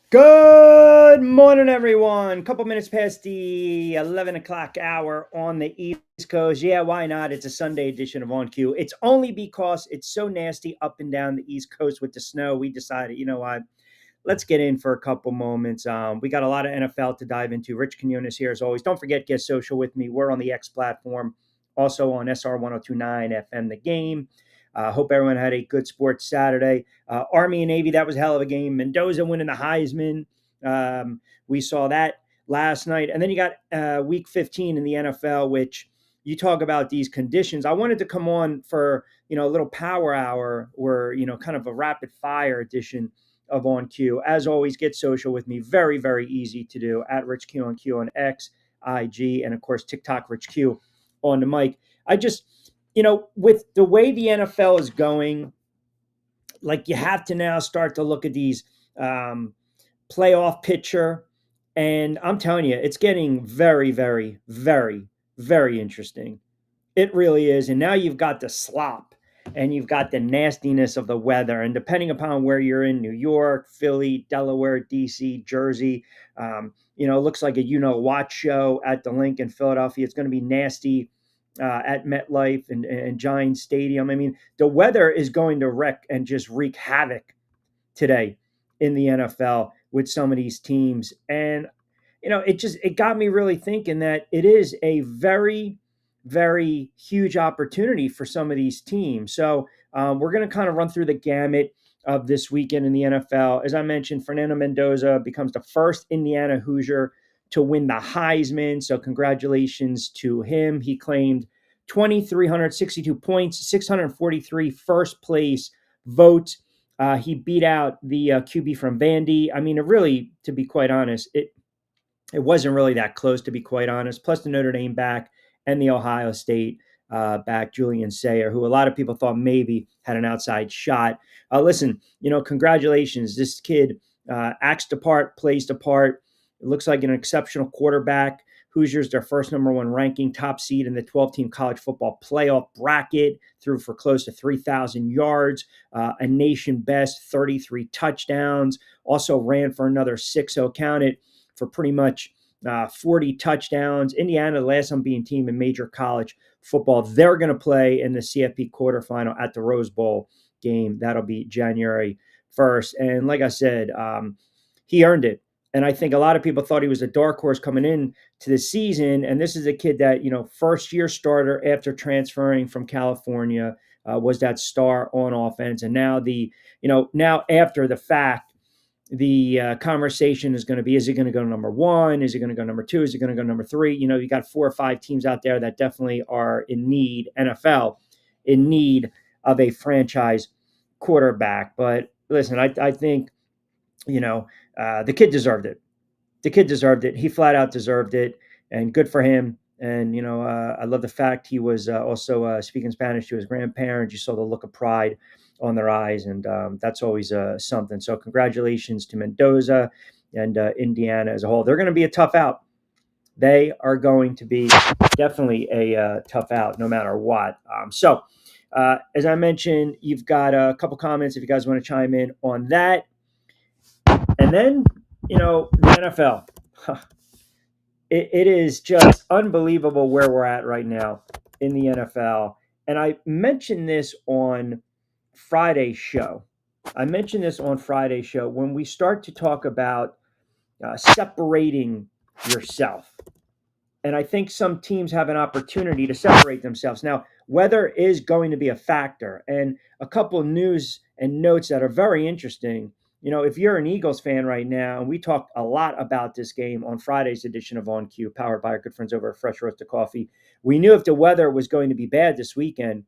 Good morning, everyone. Couple minutes past the 11 o'clock hour on the East Coast. Yeah, why not? It's a Sunday edition of On Cue. It's only because it's so nasty up and down the East Coast with the snow. We decided, you know what? Let's get in for a couple moments. We got a lot of NFL to dive into. Rich Quinones here, as always. Don't forget, get social with me. We're on the X platform, also on SR 1029 FM, The Game. Hope everyone had a good sports Saturday. Army and Navy, that was a hell of a game. Mendoza winning the Heisman. We saw that last night. And then you got week 15 in the NFL, which you talk about these conditions. I wanted to come on for, a little power hour or, kind of a rapid fire edition of On Q. As always, get social with me. Very, very easy to do at Rich Q on Q on X, IG, and of course, TikTok Rich Q on the mic. I just, with the way the NFL is going, like you have to now start to look at these playoff picture. And I'm telling you, it's getting very, very, very, very interesting. It really is. And now you've got the slop and you've got the nastiness of the weather. And depending upon where you're in New York, Philly, Delaware, DC, Jersey, it looks like a watch show at the Link in Philadelphia. It's going to be nasty at MetLife and Giants Stadium. I mean, the weather is going to wreck and just wreak havoc today in the NFL with some of these teams. And, it got me really thinking that it is a very, very huge opportunity for some of these teams. So we're going to kind of run through the gamut of this weekend in the NFL. As I mentioned, Fernando Mendoza becomes the first Indiana Hoosier to win the Heisman. So congratulations to him. He claimed 2,362 points, 643 first place votes. He beat out the QB from Vandy. I mean, it really, to be quite honest, it wasn't really that close, to be quite honest. Plus the Notre Dame back and the Ohio State back, Julian Sayer, who a lot of people thought maybe had an outside shot. Listen, congratulations. This kid acts the part, plays the part. It looks like an exceptional quarterback. Hoosiers, their first number one ranking, top seed in the 12-team college football playoff bracket, threw for close to 3,000 yards, a nation best 33 touchdowns, also ran for another 6-0 counted for pretty much 40 touchdowns. Indiana, the last unbeaten team in major college football. They're going to play in the CFP quarterfinal at the Rose Bowl game. That'll be January 1st. And like I said, he earned it. And I think a lot of people thought he was a dark horse coming in to the season. And this is a kid that, first year starter after transferring from California, was that star on offense. And now now after the fact, the conversation is going to be, is he going to go number one? Is he going to go number two? Is he going to go number three? You got 4 or 5 teams out there that definitely are in need, NFL, in need of a franchise quarterback. But listen, I think, the kid deserved it. The kid deserved it. He flat out deserved it, and good for him. And, I love the fact he was also speaking Spanish to his grandparents. You saw the look of pride on their eyes, and that's always something. So congratulations to Mendoza and Indiana as a whole. They're going to be a tough out. They are going to be definitely a tough out no matter what. As I mentioned, you've got a couple comments if you guys want to chime in on that. And then, the NFL. It is just unbelievable where we're at right now in the NFL. And I mentioned this on Friday's show. When we start to talk about separating yourself. And I think some teams have an opportunity to separate themselves. Now, weather is going to be a factor. And a couple of news and notes that are very interesting. If you're an Eagles fan right now, and we talked a lot about this game on Friday's edition of On Cue, powered by our good friends over at Fresh Roasted Coffee, we knew if the weather was going to be bad this weekend,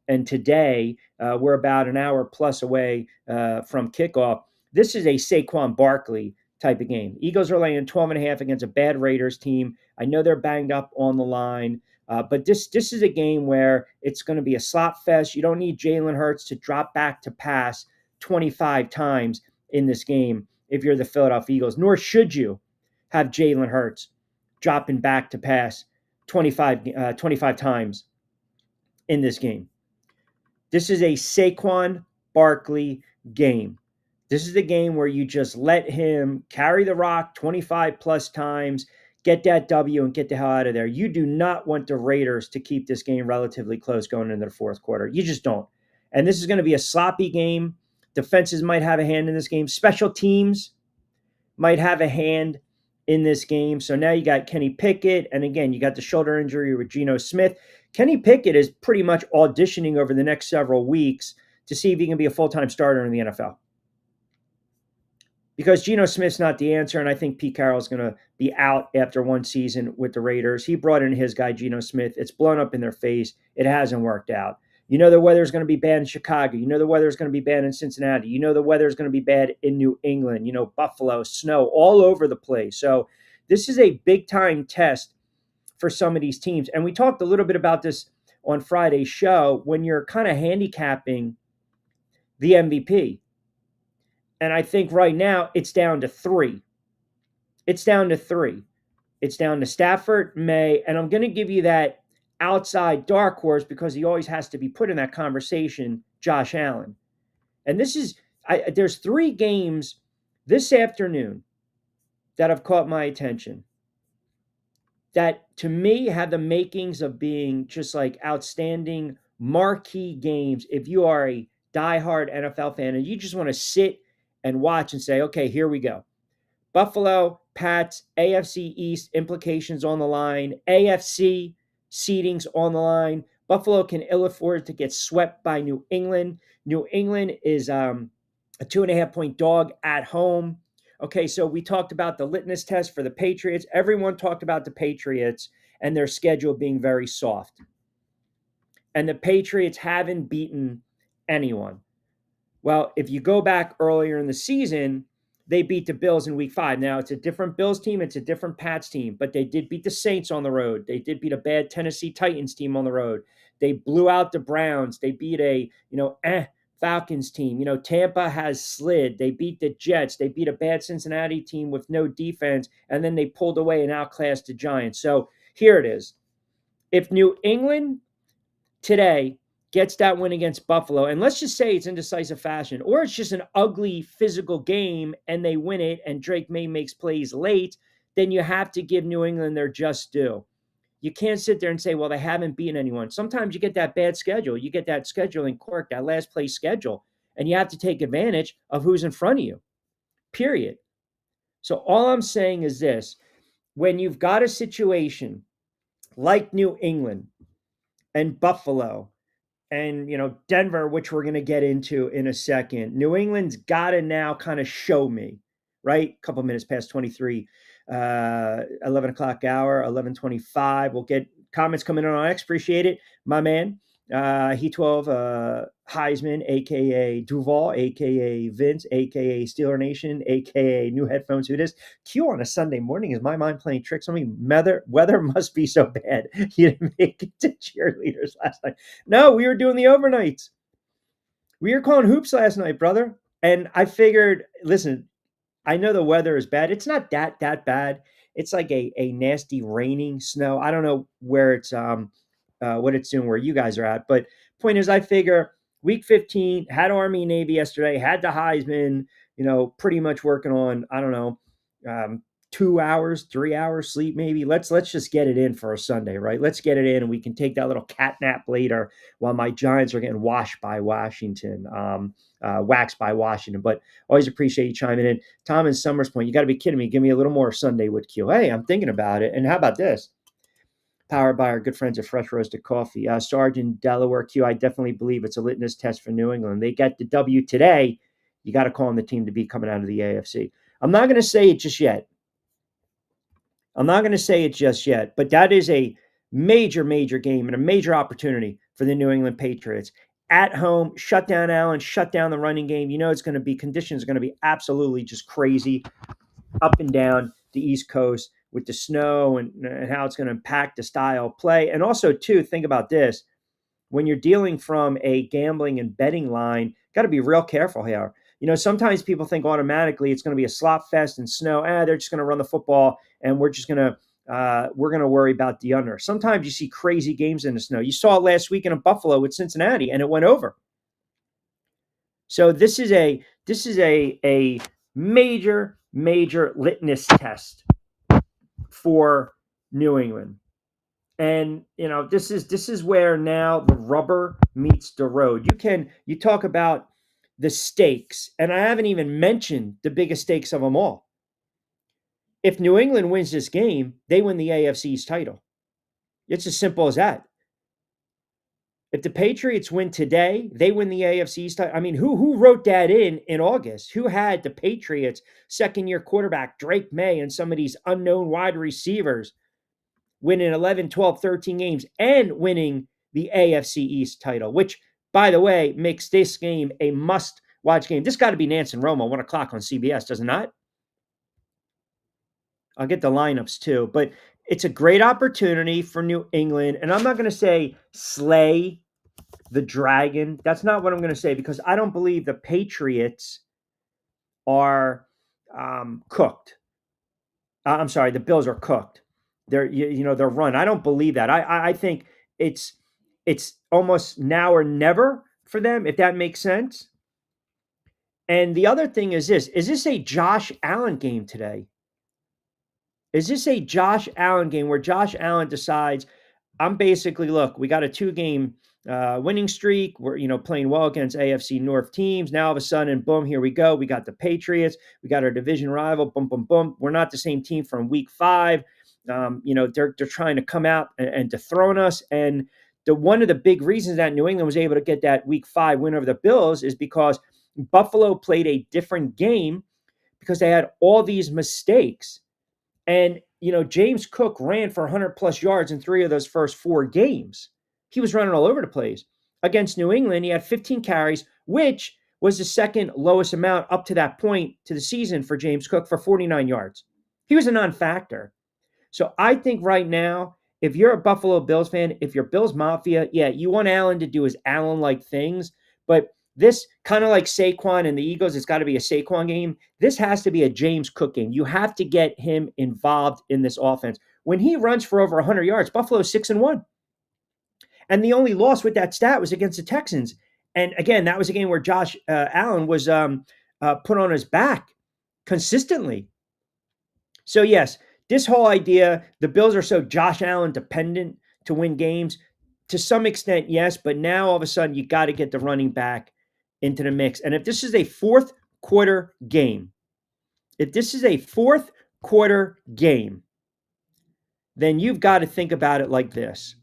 and today we're about an hour plus away from kickoff, this is a Saquon Barkley type of game. Eagles are laying 12.5 against a bad Raiders team. I know they're banged up on the line, but this is a game where it's going to be a slot fest. You don't need Jalen Hurts to drop back to pass 25 times in this game if you're the Philadelphia Eagles, nor should you have Jalen Hurts dropping back to pass 25 times in this game. This is a Saquon Barkley game. This is the game where you just let him carry the rock 25 plus times, get that W, and get the hell out of there. You do not want the Raiders to keep this game relatively close going into the fourth quarter. You just don't. And this is going to be a sloppy game. Defenses might have a hand in this game. Special teams might have a hand in this game. So now you got Kenny Pickett. And again, you got the shoulder injury with Geno Smith. Kenny Pickett is pretty much auditioning over the next several weeks to see if he can be a full-time starter in the NFL. Because Geno Smith's not the answer, and I think Pete Carroll's going to be out after one season with the Raiders. He brought in his guy, Geno Smith. It's blown up in their face. It hasn't worked out. You know the weather's going to be bad in Chicago. You know the weather's going to be bad in Cincinnati. You know the weather's going to be bad in New England. You know, Buffalo, snow, all over the place. So this is a big-time test for some of these teams. And we talked a little bit about this on Friday's show when you're kind of handicapping the MVP. And I think right now it's down to three. It's down to three. It's down to Stafford, May, and I'm going to give you that outside dark horse because he always has to be put in that conversation, Josh Allen. And this is, there's three games this afternoon that have caught my attention that to me have the makings of being just like outstanding marquee games if you are a diehard NFL fan and you just want to sit and watch and say, okay, here we go. Buffalo, Pats, AFC East implications on the line, AFC seedings on the line. Buffalo can ill afford to get swept by New England. New England is a 2.5-point dog at home. Okay, so we talked about the litmus test for the Patriots. Everyone talked about the Patriots and their schedule being very soft. And the Patriots haven't beaten anyone. Well, if you go back earlier in the season, they beat the Bills in week 5. Now, it's a different Bills team. It's a different Pats team. But they did beat the Saints on the road. They did beat a bad Tennessee Titans team on the road. They blew out the Browns. They beat a, Falcons team. Tampa has slid. They beat the Jets. They beat a bad Cincinnati team with no defense. And then they pulled away and outclassed the Giants. So here it is. If New England today gets that win against Buffalo, and let's just say it's in decisive fashion, or it's just an ugly physical game and they win it and Drake May makes plays late, then you have to give New England their just due. You can't sit there and say, well, they haven't beaten anyone. Sometimes you get that bad schedule. You get that scheduling quirk, that last place schedule, and you have to take advantage of who's in front of you, period. So all I'm saying is this. When you've got a situation like New England and Buffalo and, Denver, which we're going to get into in a second, New England's got to now kind of show me, right? A couple minutes past 23, 11 o'clock hour, 11:25. We'll get comments coming in on X. Appreciate it. My man, He12, Heisman, a.k.a. Duval, a.k.a. Vince, a.k.a. Steeler Nation, a.k.a. New Headphones. Who this? Q on a Sunday morning. Is my mind playing tricks on me? Weather must be so bad. You didn't make it to cheerleaders last night. No, we were doing the overnights. We were calling hoops last night, brother. And I figured, listen, I know the weather is bad. It's not that bad. It's like a nasty raining snow. I don't know where it's what it's doing where you guys are at. But point is, I figure week 15, had Army Navy yesterday, had the Heisman, pretty much working on, 2 hours, 3 hours sleep maybe. Let's just get it in for a Sunday, right? Let's get it in and we can take that little cat nap later while my Giants are getting waxed by Washington. But always appreciate you chiming in. Tom in Summers Point, you got to be kidding me. Give me a little more Sunday with Q. Hey, I'm thinking about it. And how about this? Powered by our good friends at Fresh Roasted Coffee. Sergeant Delaware Q, I definitely believe it's a litmus test for New England. They get the W today. You got to call on the team to be coming out of the AFC. I'm not going to say it just yet. But that is a major, major game and a major opportunity for the New England Patriots. At home, shut down Allen, shut down the running game. It's going to be, conditions are going to be absolutely just crazy up and down the East Coast with the snow and how it's going to impact the style of play. And also, too, think about this. When you're dealing from a gambling and betting line, got to be real careful here. Sometimes people think automatically it's going to be a slop fest and snow. They're just going to run the football and we're going to worry about the under. Sometimes you see crazy games in the snow. You saw it last week in Buffalo with Cincinnati and it went over. So this is this is a major, major litmus test for New England. And this is where now the rubber meets the road. You talk about the stakes, and I haven't even mentioned the biggest stakes of them all. If New England wins this game, they win the AFC East title. It's as simple as that. If the Patriots win today, they win the AFC East title. I mean, who wrote that in August? Who had the Patriots second-year quarterback Drake May and some of these unknown wide receivers winning 11, 12, 13 games and winning the AFC East title, which, by the way, makes this game a must-watch game. This got to be Nance and Romo, 1 o'clock on CBS, does it not? I'll get the lineups too, but it's a great opportunity for New England. And I'm not going to say slay the dragon. That's not what I'm going to say, because I don't believe the Patriots are cooked. I'm sorry, the Bills are cooked. They're run. I don't believe that. I think it's almost now or never for them, if that makes sense. And the other thing is this: is this a Josh Allen game today? Is this a Josh Allen game where Josh Allen decides, I'm basically, look, we got a 2-game winning streak. We're playing well against AFC North teams. Now all of a sudden, boom, here we go. We got the Patriots. We got our division rival. Boom, boom, boom. We're not the same team from week 5. They're trying to come out and dethrone us. And one of the big reasons that New England was able to get that week 5 win over the Bills is because Buffalo played a different game because they had all these mistakes. And, James Cook ran for 100-plus yards in 3 of those first 4 games. He was running all over the place. Against New England, he had 15 carries, which was the second lowest amount up to that point to the season for James Cook, for 49 yards. He was a non-factor. So I think right now, if you're a Buffalo Bills fan, if you're Bills Mafia, yeah, you want Allen to do his Allen-like things, but this, kind of like Saquon and the Eagles, it's got to be a Saquon game. This has to be a James Cook game. You have to get him involved in this offense. When he runs for over 100 yards, Buffalo's 6-1. And the only loss with that stat was against the Texans. And again, that was a game where Josh Allen was put on his back consistently. So yes, this whole idea, the Bills are so Josh Allen dependent to win games. To some extent, yes, but now all of a sudden you got to get the running back into the mix. And if this is a fourth quarter game, then you've got to think about it like this.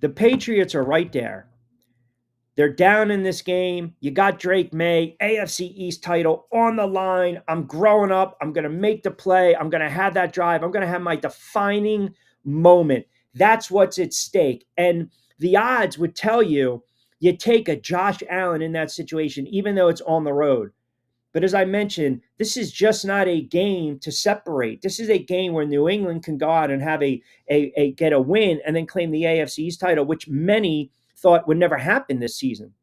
The Patriots are right there. They're down in this game. You got Drake May, AFC East title on the line. I'm growing up. I'm going to make the play. I'm going to have that drive. I'm going to have my defining moment. That's what's at stake. And the odds would tell you take a Josh Allen in that situation, even though it's on the road. But as I mentioned, this is just not a game to separate. This is a game where New England can go out and have get a win and then claim the AFC East title, which many thought would never happen this season.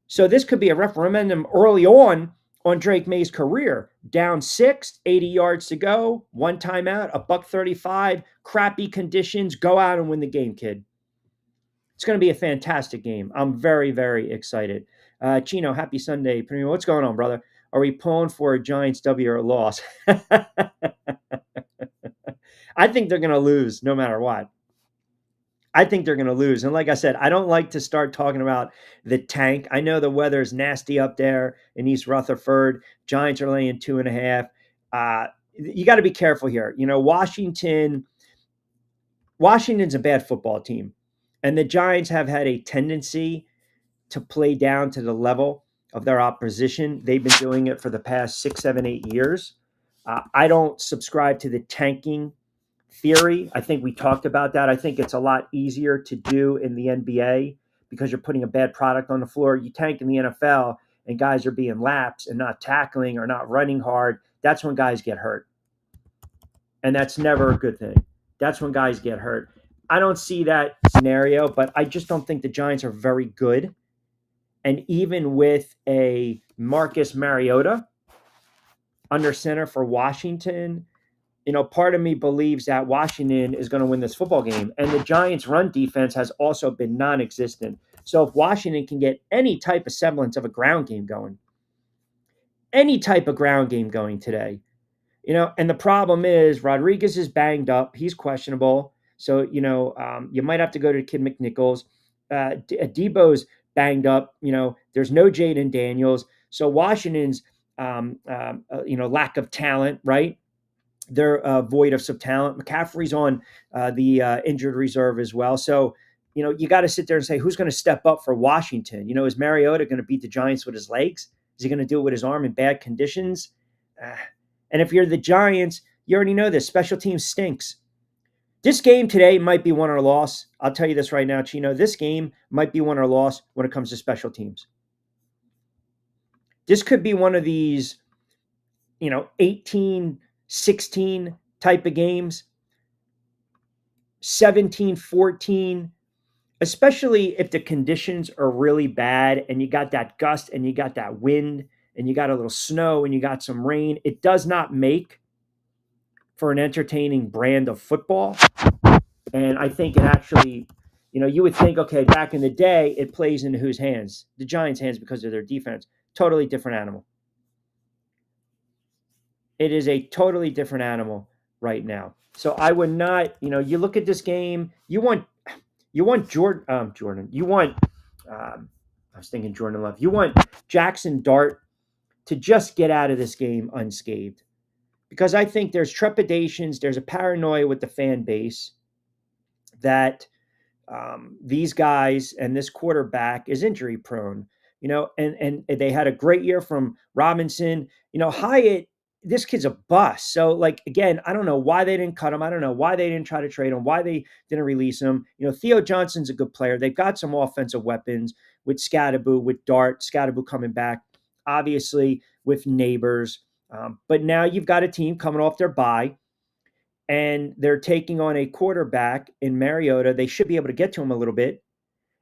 So this could be a referendum early on Drake May's career. Down 6, 80 yards to go, 1 timeout, $135, crappy conditions. Go out and win the game, kid. It's going to be a fantastic game. I'm very, very excited. Chino, happy Sunday. What's going on, brother? Are we pulling for a Giants W or a loss? I think they're going to lose no matter what. I think they're going to lose. And like I said, I don't like to start talking about the tank. I know the weather's nasty up there in East Rutherford. Giants are laying 2.5. You got to be careful here. Washington's a bad football team. And the Giants have had a tendency to play down to the level of their opposition. They've been doing it for the past 6, 7, 8 years. I don't subscribe to the tanking theory. I think we talked about that. I think it's a lot easier to do in the NBA because you're putting a bad product on the floor. You tank in the NFL and guys are being laps and not tackling or not running hard. That's when guys get hurt. And that's never a good thing. That's when guys get hurt. I don't see that scenario, but I just don't think the Giants are very good. And even with a Marcus Mariota under center for Washington, part of me believes that Washington is going to win this football game. And the Giants' run defense has also been non-existent. So if Washington can get any type of semblance of a ground game going, any type of ground game going today. And the problem is Rodriguez is banged up. He's questionable. So, you might have to go to Kid McNichols. Debo's banged up. There's no Jaden Daniels. So Washington's, lack of talent, right? They're void of some talent. McCaffrey's on the injured reserve as well. So, you got to sit there and say, who's going to step up for Washington? Is Mariota going to beat the Giants with his legs? Is he going to do it with his arm in bad conditions? Uh, and if you're the Giants, you already know this. Special teams stinks. This game today might be won or lost. I'll tell you this right now, Chino. This game might be won or lost when it comes to special teams. This could be one of these, 18-16 type of games, 17-14, especially if the conditions are really bad and you got that gust and you got that wind and you got a little snow and you got some rain. It does not make for an entertaining brand of football. And I think it actually, you would think, okay, back in the day, it plays into whose hands? The Giants' hands because of their defense. Totally different animal. It is a totally different animal right now. So I would not, you look at this game, you want Jordan. You want, I was thinking Jordan Love. You want Jackson Dart to just get out of this game unscathed. Because I think there's trepidations, there's a paranoia with the fan base that these guys and this quarterback is injury prone, and they had a great year from Robinson. Hyatt, this kid's a bust. So, again, I don't know why they didn't cut him. I don't know why they didn't try to trade him, why they didn't release him. Theo Johnson's a good player. They've got some offensive weapons with Scadaboo, with Dart, Scadaboo coming back, obviously with Neighbors. But now you've got a team coming off their bye and they're taking on a quarterback in Mariota. They should be able to get to him a little bit.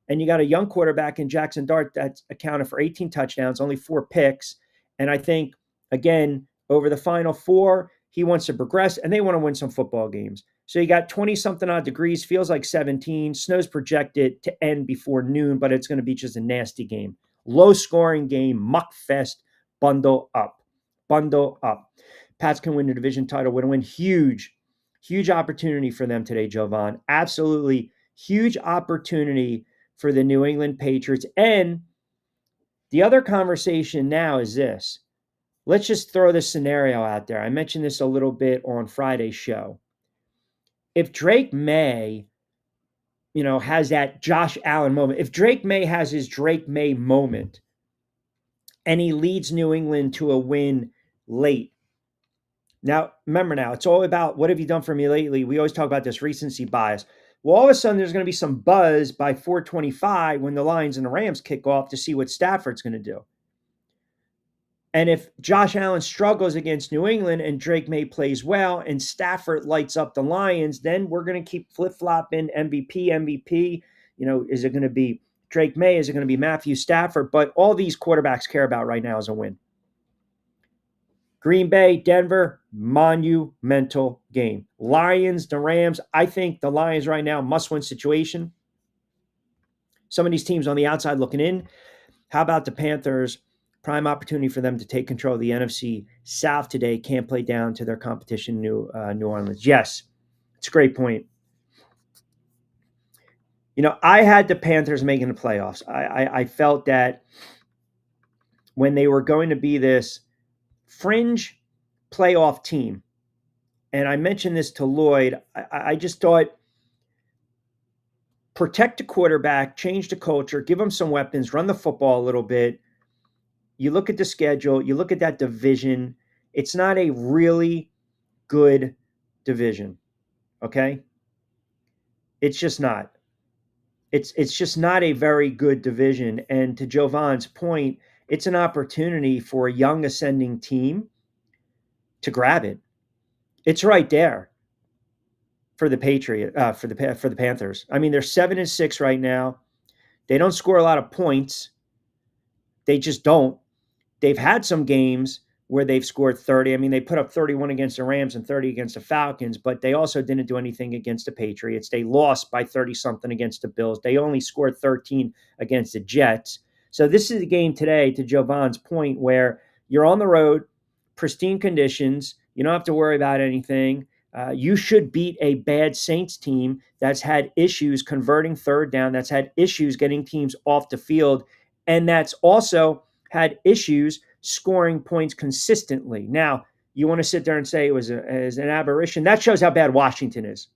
And you got a young quarterback in Jackson Dart that's accounted for 18 touchdowns, only 4 picks. And I think, again, over the final 4, he wants to progress and they want to win some football games. So you got 20-something odd degrees, feels like 17. Snow's projected to end before noon, but it's going to be just a nasty game. Low-scoring game, muck fest, bundle up. Bundle up. Pats can win the division title, would win huge opportunity for them today, Jovan. Absolutely huge opportunity for the New England Patriots. And the other conversation now is this. Let's just throw this scenario out there. I mentioned this a little bit on Friday's show. If Drake May, has that Josh Allen moment, if Drake May has his Drake May moment and he leads New England to a win late. Now, remember it's all about what have you done for me lately? We always talk about this recency bias. Well, all of a sudden, there's going to be some buzz by 4:25 when the Lions and the Rams kick off to see what Stafford's going to do. And if Josh Allen struggles against New England and Drake May plays well and Stafford lights up the Lions, then we're going to keep flip-flopping MVP. Is it going to be Drake May? Is it going to be Matthew Stafford? But all these quarterbacks care about right now is a win. Green Bay, Denver, monumental game. Lions, the Rams. I think the Lions right now, must-win situation. Some of these teams on the outside looking in. How about the Panthers? Prime opportunity for them to take control of the NFC South today. Can't play down to their competition, New Orleans. Yes, it's a great point. I had the Panthers making the playoffs. I felt that when they were going to be this fringe playoff team, and I mentioned this to Lloyd, I just thought protect the quarterback, change the culture, give them some weapons, run the football a little bit. You look at the schedule, you look at that division. It's not a really good division, okay? It's just not. It's just not a very good division. And to Jovan's point, it's an opportunity for a young ascending team to grab it. It's right there for the for the Panthers. I mean, they're 7-6 right now. They don't score a lot of points. They just don't. They've had some games where they've scored 30. I mean, they put up 31 against the Rams and 30 against the Falcons, but they also didn't do anything against the Patriots. They lost by 30-something against the Bills. They only scored 13 against the Jets. So this is the game today, to Jovan's point, where You're on the road, pristine conditions. You don't have to worry about anything. You should beat a bad Saints team that's had issues converting third down, that's had issues getting teams off the field, and that's also had issues scoring points consistently. Now, you want to sit there and say it was an aberration. That shows how bad Washington is.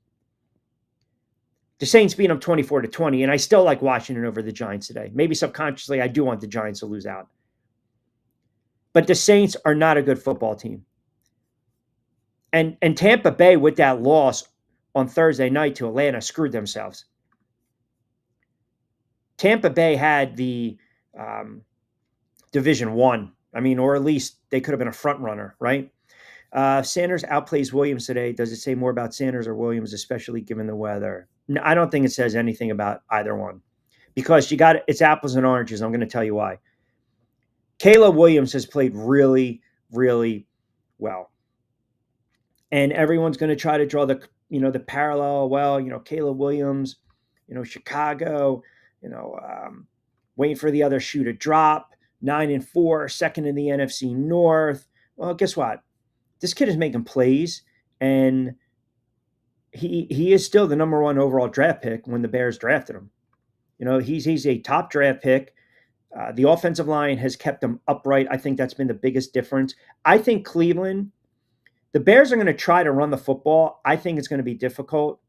The Saints beat them 24-20, and I still like Washington over the Giants today. Maybe subconsciously, I do want the Giants to lose out. But the Saints are not a good football team. And Tampa Bay, with that loss on Thursday night to Atlanta, screwed themselves. Tampa Bay had the Division One. I mean, or at least they could have been a front runner, right? Sanders outplays Williams today. Does it say more about Sanders or Williams, especially given the weather? No, I don't think it says anything about either one, because it's apples and oranges. I'm going to tell you why. Caleb Williams has played really, really well. And everyone's going to try to draw the parallel. Well, Caleb Williams, Chicago, waiting for the other shoe to drop, 9-4, second in the NFC North. Well, guess what? This kid is making plays, and he is still the number one overall draft pick when the Bears drafted him. He's a top draft pick. The offensive line has kept him upright. I think that's been the biggest difference. I think Cleveland, the Bears are going to try to run the football. I think it's going to be difficult.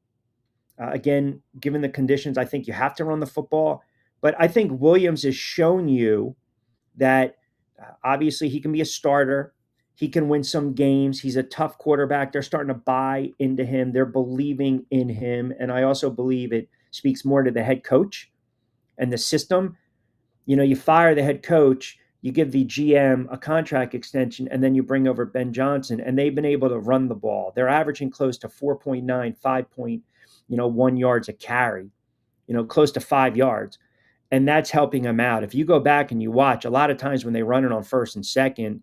Again, given the conditions, I think you have to run the football. But I think Williams has shown you that obviously he can be a starter. He can win some games. He's a tough quarterback. They're starting to buy into him. They're believing in him. And I also believe it speaks more to the head coach and the system. You fire the head coach, you give the GM a contract extension, and then you bring over Ben Johnson, and they've been able to run the ball. They're averaging close to 4.9, 5.1 yards a carry, close to 5 yards. And that's helping them out. If you go back and you watch, a lot of times when they run it on first and second,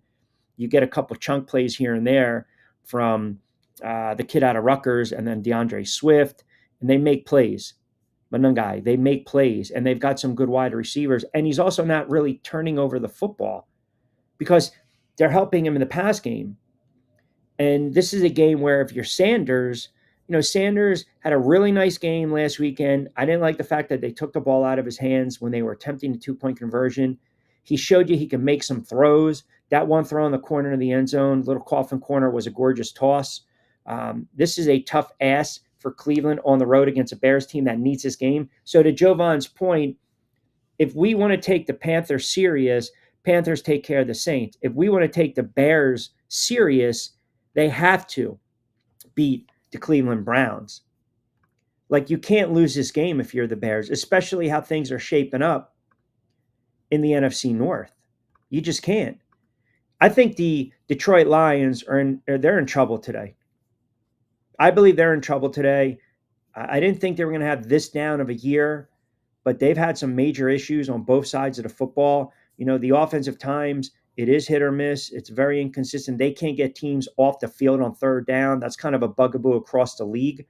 you get a couple chunk plays here and there from the kid out of Rutgers and then DeAndre Swift, and they make plays. Manungai, they make plays, and they've got some good wide receivers. And he's also not really turning over the football because they're helping him in the pass game. And this is a game where if you're Sanders, Sanders had a really nice game last weekend. I didn't like the fact that they took the ball out of his hands when they were attempting the 2-point conversion. He showed you he can make some throws. That one throw in the corner of the end zone, little coffin corner, was a gorgeous toss. This is a tough ass for Cleveland on the road against a Bears team that needs this game. So to Jovan's point, if we want to take the Panthers serious, Panthers take care of the Saints. If we want to take the Bears serious, they have to beat the Cleveland Browns. Like, you can't lose this game if you're the Bears, especially how things are shaping up in the NFC North. You just can't. I think the Detroit Lions they're in trouble today. I believe they're in trouble today. I didn't think they were going to have this down of a year, but they've had some major issues on both sides of the football. The offensive times, it is hit or miss. It's very inconsistent. They can't get teams off the field on third down. That's kind of a bugaboo across the league.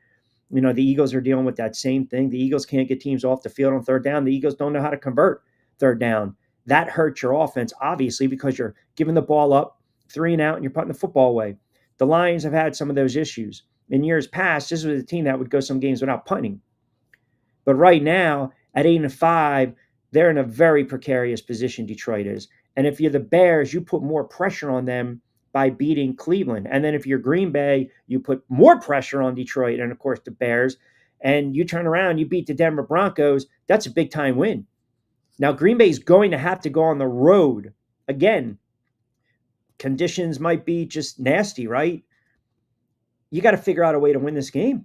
The Eagles are dealing with that same thing. The Eagles can't get teams off the field on third down. The Eagles don't know how to convert third down. That hurts your offense, obviously, because you're giving the ball up 3 and out and you're putting the football away. The Lions have had some of those issues. In years past, this was a team that would go some games without punting. But right now, at 8-5, they're in a very precarious position, Detroit is. And if you're the Bears, you put more pressure on them by beating Cleveland. And then if you're Green Bay, you put more pressure on Detroit and, of course, the Bears. And you turn around, you beat the Denver Broncos. That's a big-time win. Now, Green Bay is going to have to go on the road. Again, conditions might be just nasty, right? You got to figure out a way to win this game.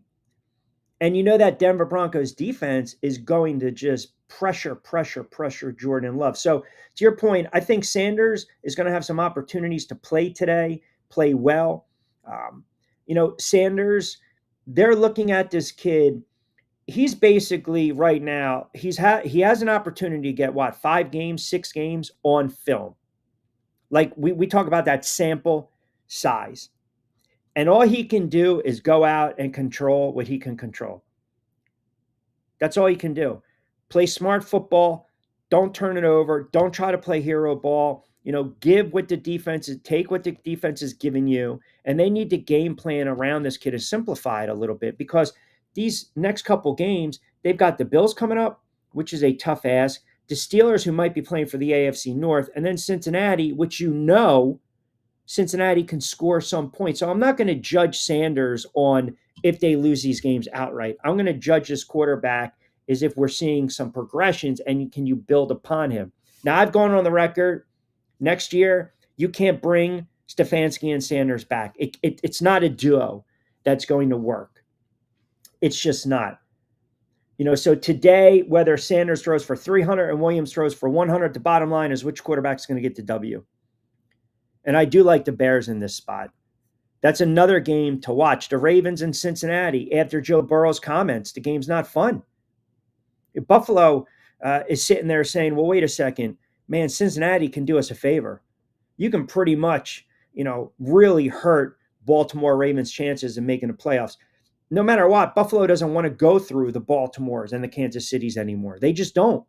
And that Denver Broncos defense is going to just pressure Jordan Love. So to your point, I think Sanders is going to have some opportunities to play today, play well. Sanders, they're looking at this kid. He's basically right now, he has an opportunity to get 5 games, 6 games on film. Like we talk about that sample size. And all he can do is go out and control what he can control. That's all he can do. Play smart football. Don't turn it over. Don't try to play hero ball. give what the defense is, take what the defense is giving you, and they need to game plan around this kid to simplify it a little bit because these next couple games, they've got the Bills coming up, which is a tough ask, the Steelers, who might be playing for the AFC North, and then Cincinnati, which Cincinnati can score some points. So I'm not going to judge Sanders on if they lose these games outright. I'm going to judge this quarterback as if we're seeing some progressions and can you build upon him. Now, I've gone on the record next year, you can't bring Stefanski and Sanders back. It's not a duo that's going to work. It's just not. So today, whether Sanders throws for 300 and Williams throws for 100, the bottom line is which quarterback's going to get the W. And I do like the Bears in this spot. That's another game to watch. The Ravens in Cincinnati, after Joe Burrow's comments, the game's not fun. Buffalo is sitting there saying, well, wait a second, man, Cincinnati can do us a favor. You can pretty much, really hurt Baltimore Ravens' chances of making the playoffs. No matter what, Buffalo doesn't want to go through the Baltimores and the Kansas Cities anymore. They just don't.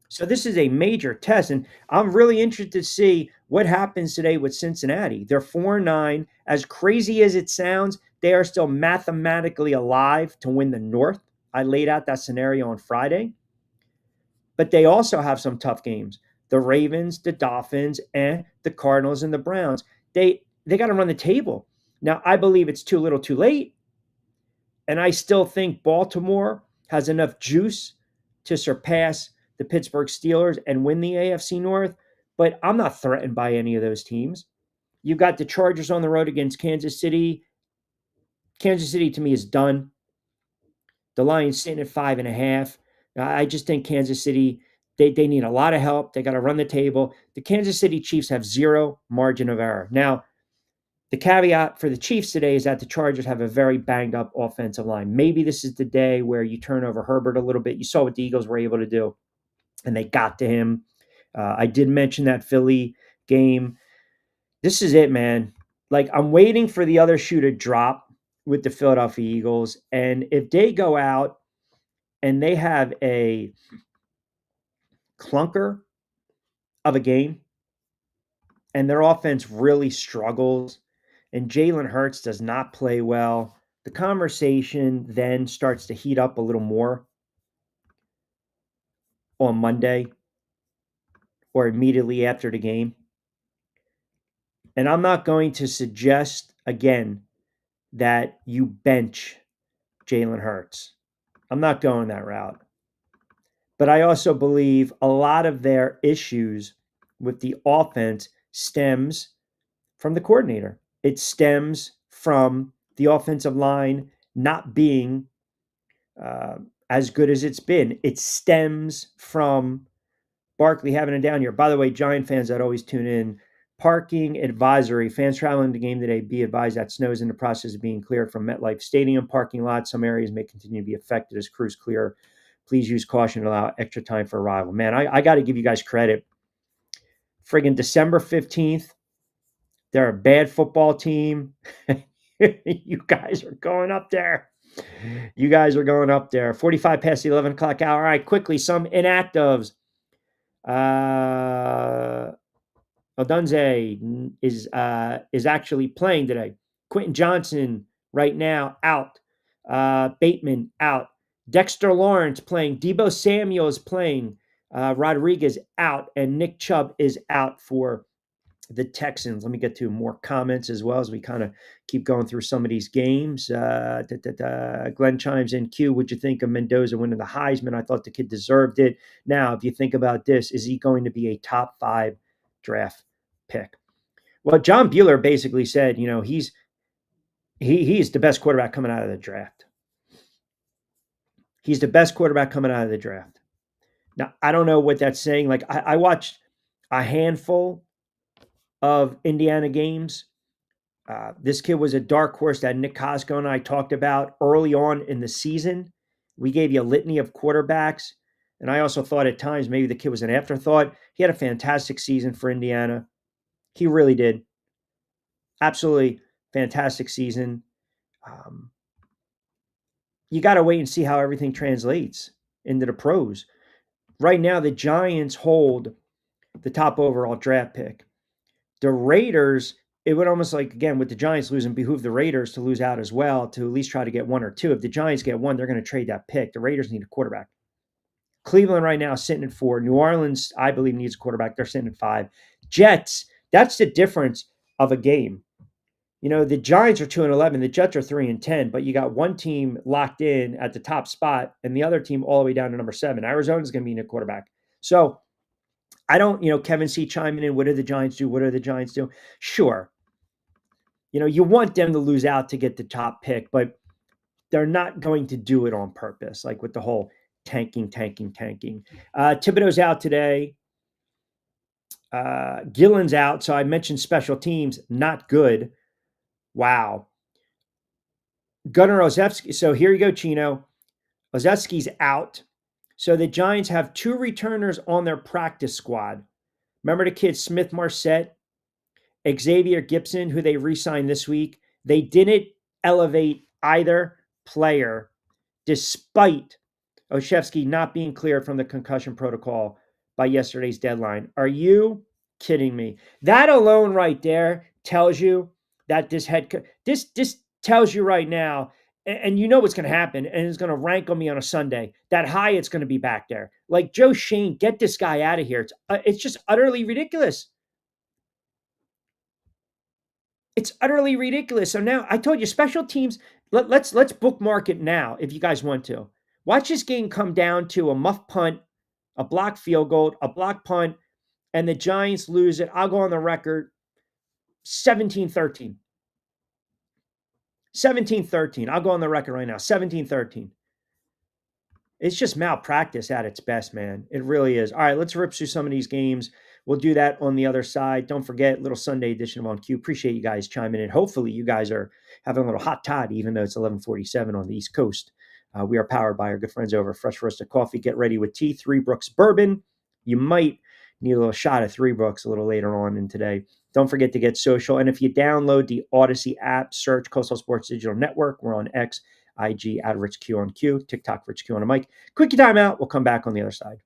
So this is a major test, and I'm really interested to see what happens today with Cincinnati. They're 4-9. As crazy as it sounds, they are still mathematically alive to win the North. I laid out that scenario on Friday. But they also have some tough games. The Ravens, the Dolphins, and the Cardinals and the Browns. They got to run the table. Now, I believe it's too little too late, and I still think Baltimore has enough juice to surpass the Pittsburgh Steelers and win the AFC North, but I'm not threatened by any of those teams. You've got the Chargers on the road against Kansas City. Kansas City, to me, is done. The Lions sitting at 5.5. I just think Kansas City, they need a lot of help. They got to run the table. The Kansas City Chiefs have zero margin of error. Now, the caveat for the Chiefs today is that the Chargers have a very banged up offensive line. Maybe this is the day where you turn over Herbert a little bit. You saw what the Eagles were able to do, and they got to him. I did mention that Philly game. This is it, man. Like, I'm waiting for the other shoe to drop with the Philadelphia Eagles. And if they go out and they have a clunker of a game and their offense really struggles and Jalen Hurts does not play well, the conversation then starts to heat up a little more on Monday or immediately after the game. And I'm not going to suggest, again, that you bench Jalen Hurts. I'm not going that route. But I also believe a lot of their issues with the offense stems from the coordinator. It stems from the offensive line not being as good as it's been. It stems from Barkley having a down year. By the way, Giant fans that always tune in, parking advisory. Fans traveling to the game today, be advised that snow is in the process of being cleared from MetLife Stadium parking lot. Some areas may continue to be affected as crews clear. Please use caution and allow extra time for arrival. Man, I got to give you guys credit. Friggin' December 15th, they're a bad football team. You guys are going up there. You guys are going up there. 45 past the 11 o'clock hour. All right, quickly, some inactives. Odunze is actually playing today. Quentin Johnson right now out. Bateman out. Dexter Lawrence playing. Debo Samuel is playing. Rodriguez out. And Nick Chubb is out for the Texans. Let me get to more comments as well as we kind of keep going through some of these games. Glenn chimes in. Q, what'd you think of Mendoza winning the Heisman? I thought the kid deserved it. Now, if you think about this, is he going to be a top 5 draft pick? Well, John Bueller basically said, he's the best quarterback coming out of the draft. He's the best quarterback coming out of the draft. Now, I don't know what that's saying. Like, I watched a handful of Indiana games. This kid was a dark horse that Nick Cosco and I talked about early on in the season. We gave you a litany of quarterbacks, and I also thought at times maybe the kid was an afterthought. He had a fantastic season for Indiana. He really did. Absolutely fantastic season. You got to wait and see how everything translates into the pros. Right now, the Giants hold the top overall draft pick. The Raiders, it would almost like, again, with the Giants losing, behoove the Raiders to lose out as well, to at least try to get one or two. If the Giants get one, they're going to trade that pick. The Raiders need a quarterback. Cleveland right now is sitting at 4. New Orleans, I believe, needs a quarterback. They're sitting at 5. Jets, that's the difference of a game. The Giants are 2-11, the Jets are 3-10, but you got one team locked in at the top spot and the other team all the way down to number 7. Arizona's going to be in a quarterback. So I don't, Kevin C chiming in, what do the Giants do? What do the Giants do? Sure. You want them to lose out to get the top pick, but they're not going to do it on purpose, like with the whole tanking. Thibodeau's out today. Gillen's out. So I mentioned special teams, not good. Wow. Gunnar Olszewski. So here you go, Chino. Olszewski's out. So the Giants have 2 returners on their practice squad. Remember the kid Smith Marset, Xavier Gibson, who they re-signed this week? They didn't elevate either player despite Olszewski not being cleared from the concussion protocol by yesterday's deadline. Are you kidding me? That alone right there tells you that this tells you right now, and you know what's going to happen, and it's going to rankle me on a Sunday. That Hyatt's going to be back there. Like, Joe Shane, get this guy out of here. It's just utterly ridiculous. It's utterly ridiculous. So now I told you, special teams. Let's bookmark it now if you guys want to. Watch this game come down to a muff punt, a blocked field goal, a block punt, and the Giants lose it. I'll go on the record 17-13. 17-13. I'll go on the record right now. 17-13. It's just malpractice at its best, man. It really is. All right, let's rip through some of these games. We'll do that on the other side. Don't forget, little Sunday edition of On Cue. Appreciate you guys chiming in. Hopefully, you guys are having a little hot toddy, even though it's 11:47 on the East Coast. We are powered by our good friends over at Fresh Roasted Coffee. Get ready with tea, Three Brooks Bourbon. You might need a little shot of Three Brooks a little later on in today. Don't forget to get social. And if you download the Odyssey app, search Coastal Sports Digital Network. We're on X, IG, at Rich Q on Q, TikTok, Rich Q on a mic. Quickie time out. We'll come back on the other side.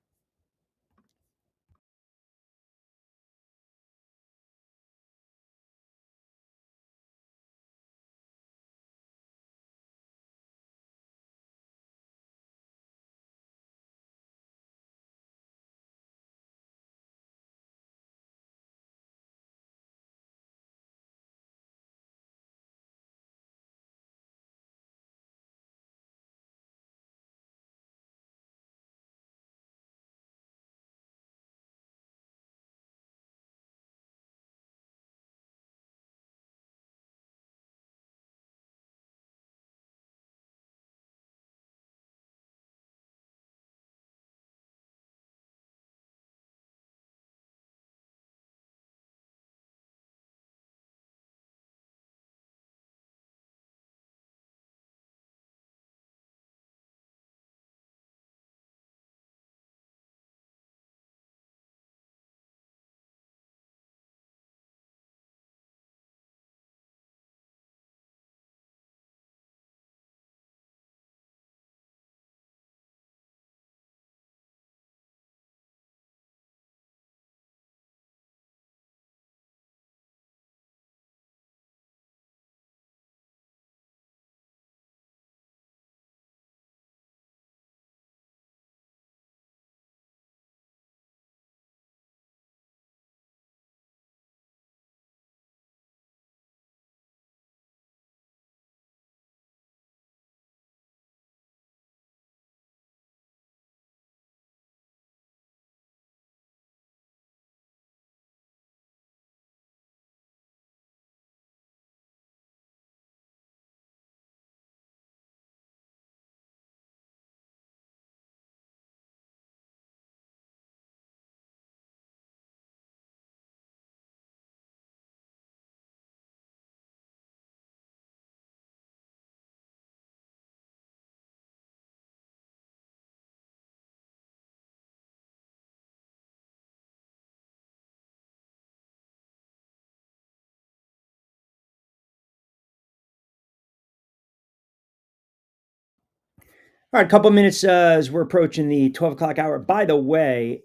All right, a couple minutes as we're approaching the 12 o'clock hour. By the way,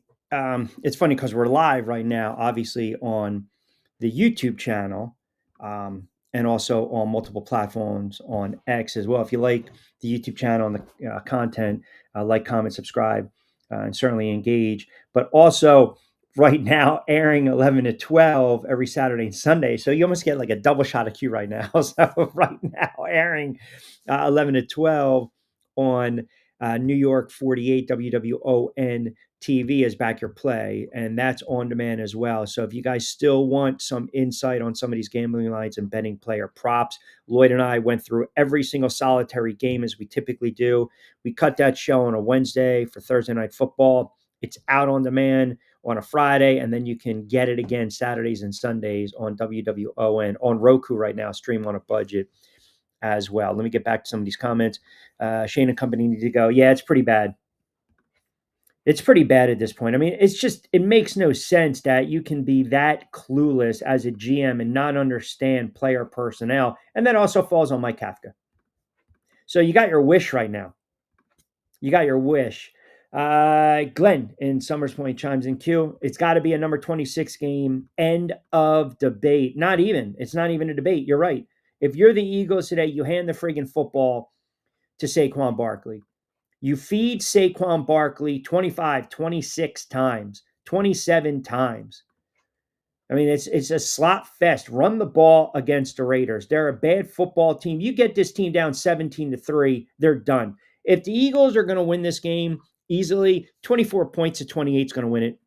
it's funny because we're live right now, obviously on the YouTube channel, and also on multiple platforms on X as well. If you like the YouTube channel and the content, like, comment, subscribe, and certainly engage. But also, right now, airing 11 to 12 every Saturday and Sunday. So you almost get like a double shot of Q right now. So right now, airing 11 to 12 on New York 48 WWON TV is Back Your Play, and that's on demand as well. So if you guys still want some insight on some of these gambling lines and betting player props, Lloyd and I went through every single solitary game as we typically do. We cut that show on a Wednesday for Thursday Night Football. It's out on demand on a Friday, and then you can get it again Saturdays and Sundays on WWON on Roku right now, stream on a budget as well. Let me get back to some of these comments. Shane and company need to go. Yeah, it's pretty bad. It's pretty bad at this point. I mean, it makes no sense that you can be that clueless as a GM and not understand player personnel. And that also falls on Mike Kafka. So you got your wish right now. You got your wish. Glenn in Summers Point chimes in Q. It's got to be a number 26 game. End of debate. Not even. It's not even a debate. You're right. If you're the Eagles today, you hand the friggin' football to Saquon Barkley. You feed Saquon Barkley 25, 26 times, 27 times. I mean, it's a slot fest. Run the ball against the Raiders. They're a bad football team. You get this team down 17-3, they're done. If the Eagles are going to win this game easily, 24 points to 28 is going to win it.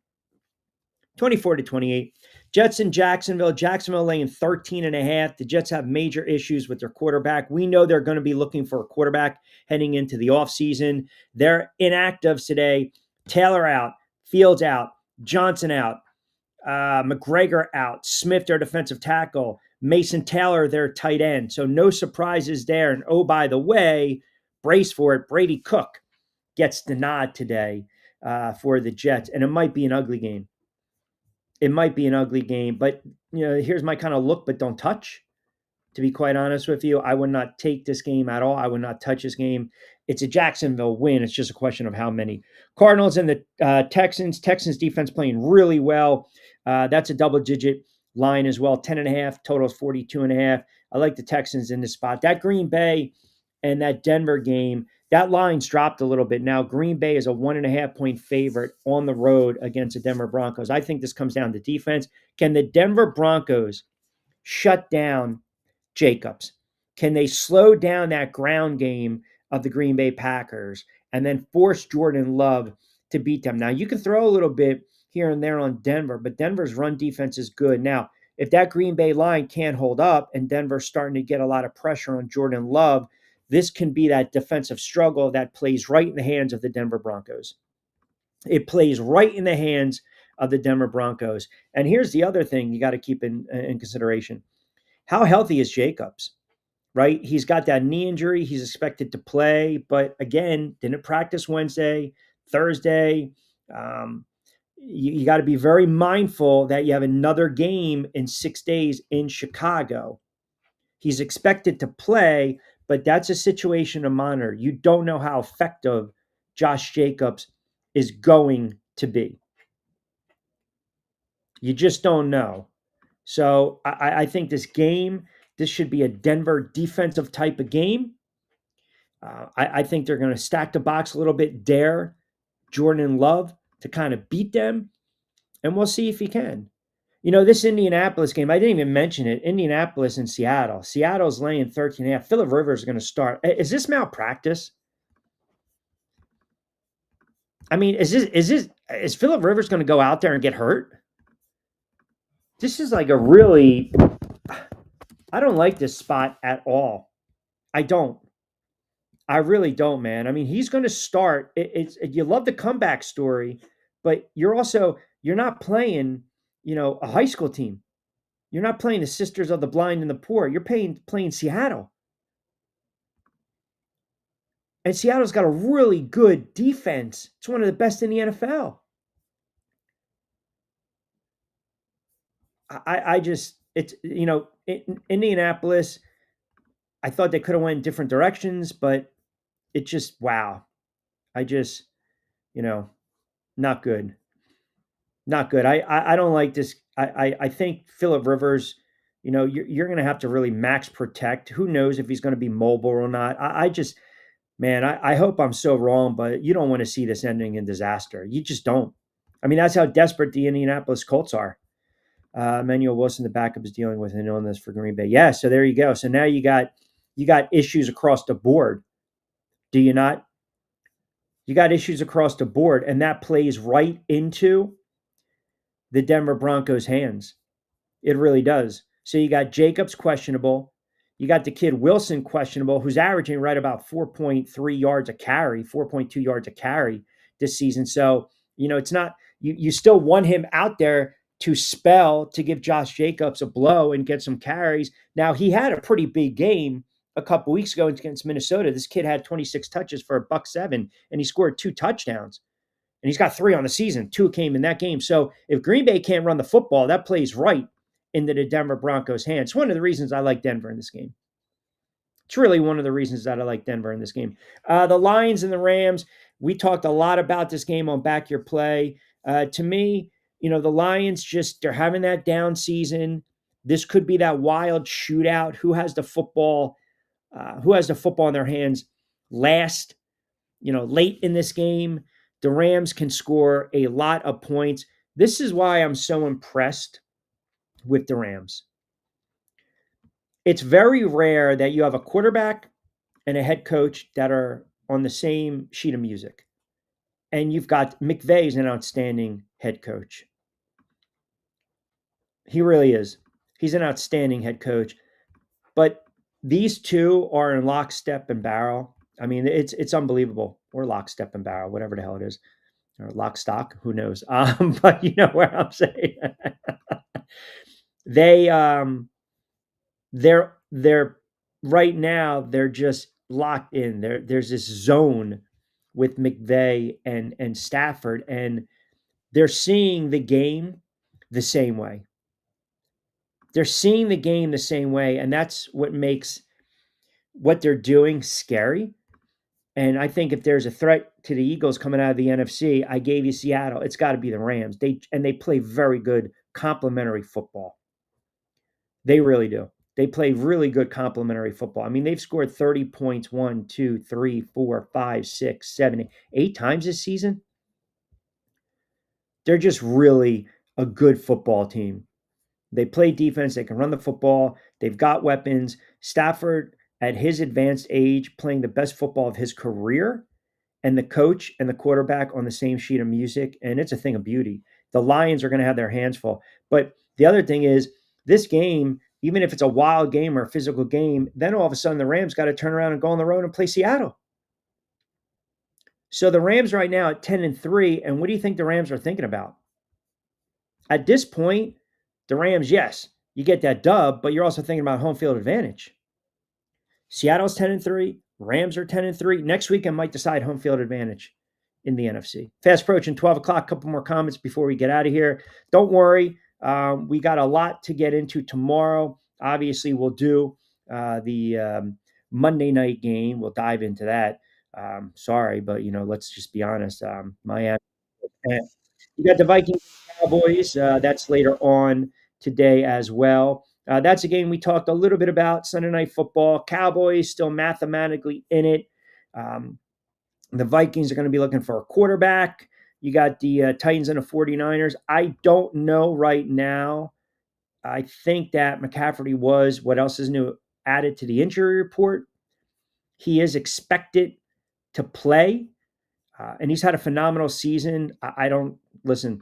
24-28. Jets in Jacksonville. Jacksonville laying 13.5. The Jets have major issues with their quarterback. We know they're going to be looking for a quarterback heading into the offseason. They're inactives today. Taylor out. Fields out. Johnson out. McGregor out. Smith, their defensive tackle. Mason Taylor, their tight end. So no surprises there. And oh, by the way, brace for it, Brady Cook gets the nod today for the Jets. And it might be an ugly game. It might be an ugly game, but here's my kind of look, but don't touch. To be quite honest with you, I would not take this game at all. I would not touch this game. It's a Jacksonville win. It's just a question of how many. Cardinals and the Texans. Texans defense playing really well. That's a double-digit line as well. 10.5. Totals 42.5. I like the Texans in this spot. That Green Bay and that Denver game, that line's dropped a little bit. Now, Green Bay is a 1.5-point favorite on the road against the Denver Broncos. I think this comes down to defense. Can the Denver Broncos shut down Jacobs? Can they slow down that ground game of the Green Bay Packers and then force Jordan Love to beat them? Now, you can throw a little bit here and there on Denver, but Denver's run defense is good. Now, if that Green Bay line can't hold up and Denver's starting to get a lot of pressure on Jordan Love, this can be that defensive struggle that plays right in the hands of the Denver Broncos. It plays right in the hands of the Denver Broncos. And here's the other thing you got to keep in consideration. How healthy is Jacobs, right? He's got that knee injury. He's expected to play, but again, didn't practice Wednesday, Thursday. You got to be very mindful that you have another game in 6 days in Chicago. He's expected to play, but that's a situation to monitor. You don't know how effective Josh Jacobs is going to be. You just don't know. So I think this should be a Denver defensive type of game. I think they're going to stack the box a little bit, dare Jordan Love to kind of beat them, and we'll see if he can. This Indianapolis game, I didn't even mention it. Indianapolis and Seattle. Seattle's laying 13.5. Phillip Rivers is going to start. Is this malpractice? I mean, is Phillip Rivers going to go out there and get hurt? This is like I don't like this spot at all. I don't. I really don't, man. I mean, he's going to start. You love the comeback story, but you're not playing, a high school team. You're not playing the Sisters of the Blind and the Poor. You're playing Seattle. And Seattle's got a really good defense. It's one of the best in the NFL. Indianapolis, I thought they could have went in different directions, but it just, wow. Not good. Not good. I don't like this. I think Philip Rivers, you're going to have to really max protect. Who knows if he's going to be mobile or not? I just, man, I hope I'm so wrong, but you don't want to see this ending in disaster. You just don't. I mean, that's how desperate the Indianapolis Colts are. Emmanuel Wilson, the backup, is dealing with an illness for Green Bay. Yeah, so there you go. So now you got issues across the board. Do you not? You got issues across the board, and that plays right into the Denver Broncos' hands. It really does. So you got Jacobs questionable. You got the kid Wilson questionable, who's averaging right about 4.3 yards a carry, 4.2 yards a carry this season. So, it's not, you still want him out there to spell to give Josh Jacobs a blow and get some carries. Now, he had a pretty big game a couple weeks ago against Minnesota. This kid had 26 touches for a buck seven, and he scored 2 touchdowns. And he's got 3 on the season. 2 came in that game. So if Green Bay can't run the football, that plays right into the Denver Broncos' hands. It's one of the reasons I like Denver in this game. It's really one of the reasons that I like Denver in this game. The Lions and the Rams, we talked a lot about this game on Back Your Play. To me, the Lions they're having that down season. This could be that wild shootout. Who has the football? Who has the football in their hands last? Late in this game, the Rams can score a lot of points. This is why I'm so impressed with the Rams. It's very rare that you have a quarterback and a head coach that are on the same sheet of music. And you've got McVay's an outstanding head coach. He really is. He's an outstanding head coach. But these two are in lockstep and barrel. I mean, it's unbelievable. Or lockstep and barrel, whatever the hell it is. Or lock stock, who knows? But you know where I'm saying. they they're right now they're just locked in. There's this zone with McVay and Stafford, and they're seeing the game the same way. They're seeing the game the same way, and that's what makes what they're doing scary. And I think if there's a threat to the Eagles coming out of the NFC, I gave you Seattle. It's got to be the Rams. They play very good complementary football. They really do. They play really good complementary football. I mean, they've scored 30 points 1, 2, 3, 4, 5, 6, 7, 8 times this season. They're just really a good football team. They play defense. They can run the football. They've got weapons. Stafford, at his advanced age, playing the best football of his career, and the coach and the quarterback on the same sheet of music, and it's a thing of beauty. The Lions are going to have their hands full. But the other thing is, this game, even if it's a wild game or a physical game, then all of a sudden the Rams got to turn around and go on the road and play Seattle. So the Rams right now at 10-3, and what do you think the Rams are thinking about? At this point, the Rams, yes, you get that dub, but you're also thinking about home field advantage. Seattle's 10-3, Rams are 10-3. Next week, I might decide home field advantage in the NFC. Fast approaching 12 o'clock. A couple more comments before we get out of here. Don't worry. We got a lot to get into tomorrow. Obviously, we'll do the Monday night game. We'll dive into that. Sorry, but, let's just be honest. Miami. You got the Vikings and Cowboys. That's later on today as well. That's a game we talked a little bit about, Sunday Night Football. Cowboys still mathematically in it. The Vikings are going to be looking for a quarterback. You got the Titans and the 49ers. I don't know right now. I think that McCaffrey was, what else is new, added to the injury report. He is expected to play, and he's had a phenomenal season. I don't, listen,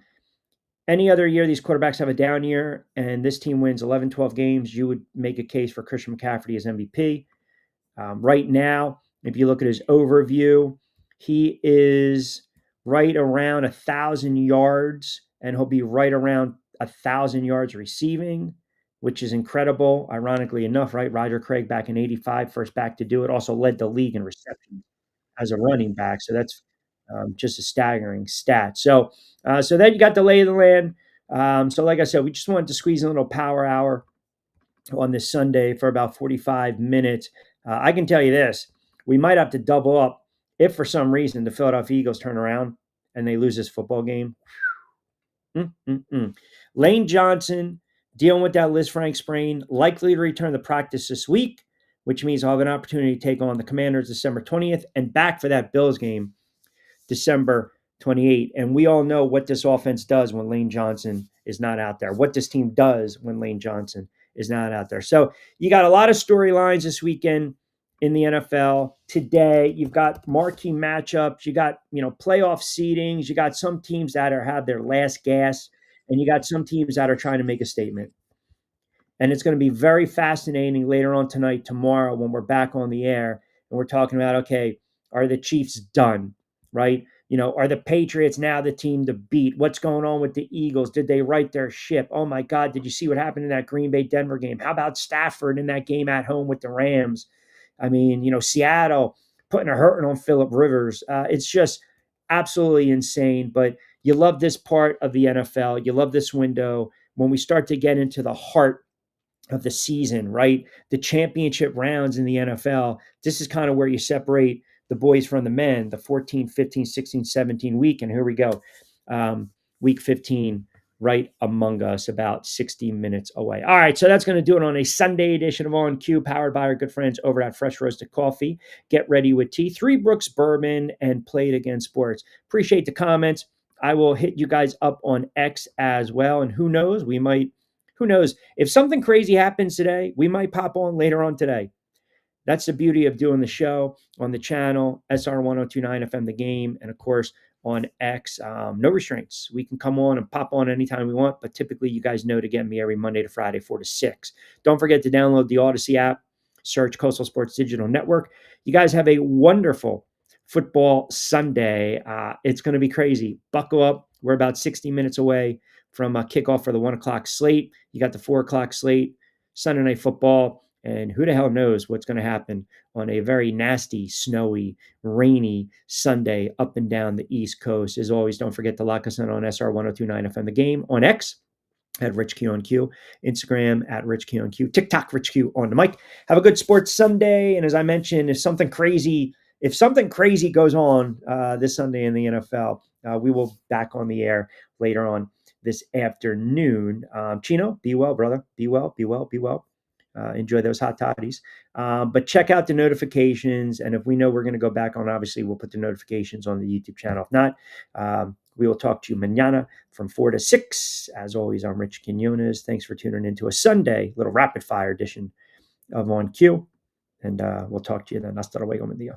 any other year these quarterbacks have a down year and this team wins 11, 12 games, you would make a case for Christian McCaffrey as MVP. Right now, if you look at his overview, he is right around 1,000 yards, and he'll be right around 1,000 yards receiving, which is incredible. Ironically enough, right? Roger Craig back in 85, first back to do it, also led the league in reception as a running back. So that's just a staggering stat. So then you got the lay of the land. So like I said, we just wanted to squeeze in a little power hour on this Sunday for about 45 minutes. I can tell you this, we might have to double up if for some reason the Philadelphia Eagles turn around and they lose this football game. Lane Johnson dealing with that Liz Frank sprain, likely to return to practice this week, which means I'll have an opportunity to take on the Commanders December 20th and back for that Bills game December 28th. And we all know what this offense does when Lane Johnson is not out there, what this team does when Lane Johnson is not out there. So you got a lot of storylines this weekend in the NFL. Today, you've got marquee matchups, you got, playoff seedings, you got some teams that have their last gas, and you got some teams that are trying to make a statement. And it's going to be very fascinating later on tonight, tomorrow, when we're back on the air and we're talking about, okay, are the Chiefs done, right? Are the Patriots now the team to beat? What's going on with the Eagles? Did they right their ship? Oh my God, did you see what happened in that Green Bay-Denver game? How about Stafford in that game at home with the Rams? I mean, Seattle putting a hurting on Phillip Rivers. It's just absolutely insane. But you love this part of the NFL. You love this window when we start to get into the heart of the season, right? The championship rounds in the NFL. This is kind of where you separate the boys from the men, the 14, 15, 16, 17 week. And here we go. Week 15, right among us, about 60 minutes away. All right, so that's going to do it on a Sunday edition of On Cue, powered by our good friends over at Fresh Roasted Coffee. Get ready with tea, Three Brooks Bourbon, and Play It Again Sports. Appreciate the comments. I will hit you guys up on X as well. And who knows, if something crazy happens today, we might pop on later on today. That's the beauty of doing the show on the channel, SR 1029 FM The Game, and of course on X. No restraints. We can come on and pop on anytime we want, but typically you guys know to get me every Monday to Friday, 4 to 6. Don't forget to download the Odyssey app, search Coastal Sports Digital Network. You guys have a wonderful football Sunday. It's going to be crazy. Buckle up. We're about 60 minutes away from kickoff for the 1 o'clock slate. You got the 4 o'clock slate, Sunday Night Football. And who the hell knows what's going to happen on a very nasty, snowy, rainy Sunday up and down the East Coast. As always, don't forget to lock us in on SR 1029 FM The Game, on X at Rich Q on Q, Instagram at Rich Q on Q, TikTok Rich Q on the mic. Have a good sports Sunday. And as I mentioned, if something crazy goes on this Sunday in the NFL, we will back on the air later on this afternoon. Chino, be well, brother. Be well, be well, be well. Enjoy those hot toddies. But check out the notifications. And if we know we're going to go back on, obviously, we'll put the notifications on the YouTube channel. If not, we will talk to you mañana from 4 to 6. As always, I'm Rich Quinones. Thanks for tuning into a Sunday, little rapid fire edition of On Cue. And we'll talk to you then. Hasta luego, mi día.